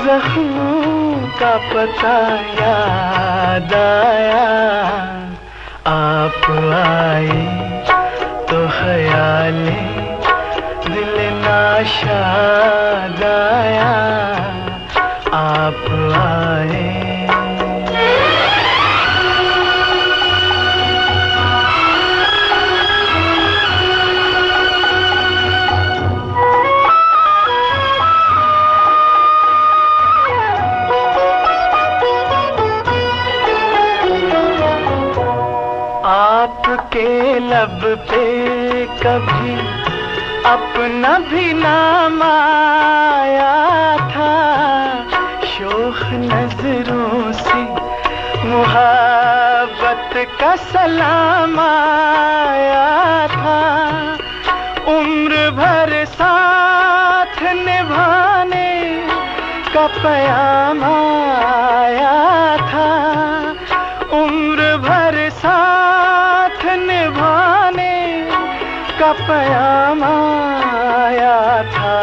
जख्मों का पता याद आया। आप आए तो ख्याले दिल नाशाद आया। आप आए। आपके लब पे कभी अपना भी नाम आया था। शोख नजरों से मुहब्बत का सलाम आया था। उम्र भर साथ निभाने का पैगाम आया था। उम्र भर साथ निभाने का पैगाम आया था।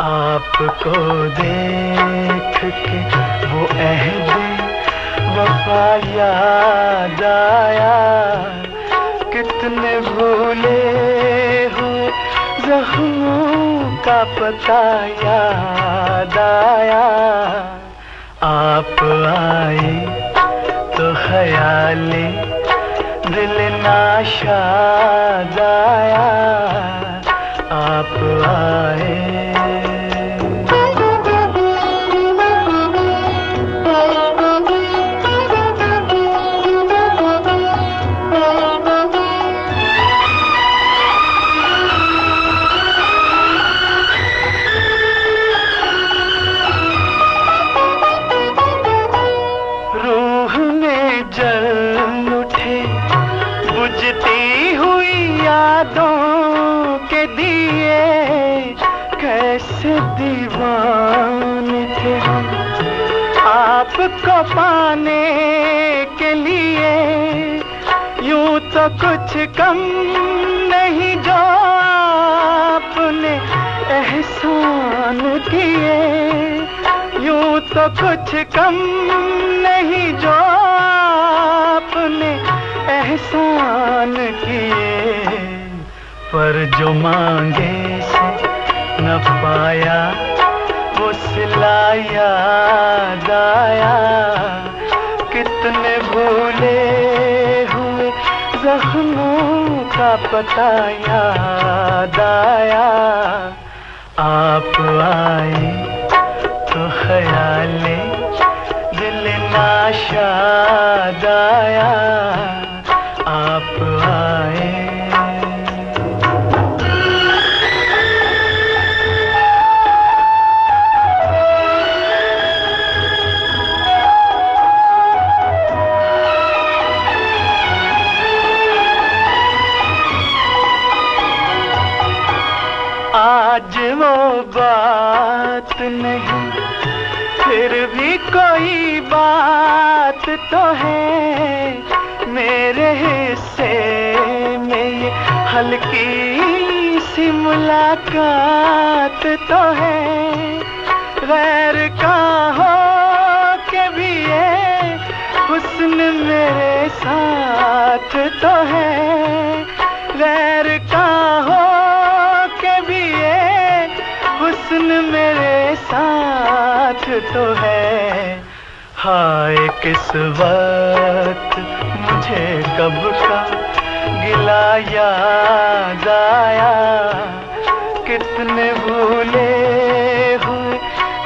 आपको देख के वो अहद वफा याद आया। कितने भूले हुए जख्मों का पता याद आया। आप आए तो ख्याले दिल नाशाद आया। आप आए। रूह में जल उठे बुझती हुई यादों के दिए। कैसे दीवाने थे हम आपको पाने के लिए। यूं तो कुछ कम नहीं जो आपने एहसान किए। यूं तो कुछ कम नहीं जो आपने एहसान किए। पर जो मांगे से न पाया वो सिला याद आया। कितने भूले हुए जख्मों का पता याद आया। आप आए तो ख्याले दिल नाशाद आया। आप आए। आज वो बात नहीं फिर भी कोई बात तो है। मेरे हिस्से में ये हल्की सी मुलाकात तो है। गैर का हो के भी ये हुस्न मेरे साथ तो है। गैर का हो के भी ये हुस्न मेरे साथ तो है। हाय किस वक्त मुझे कब का गिला याद आया। कितने भूले हुए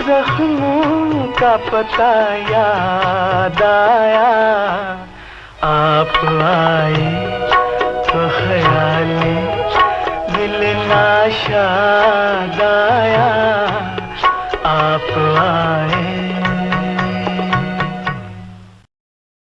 जख्मों का पता याद आया। आप आए तो ख्याले दिल नाशाद आया। आप आए।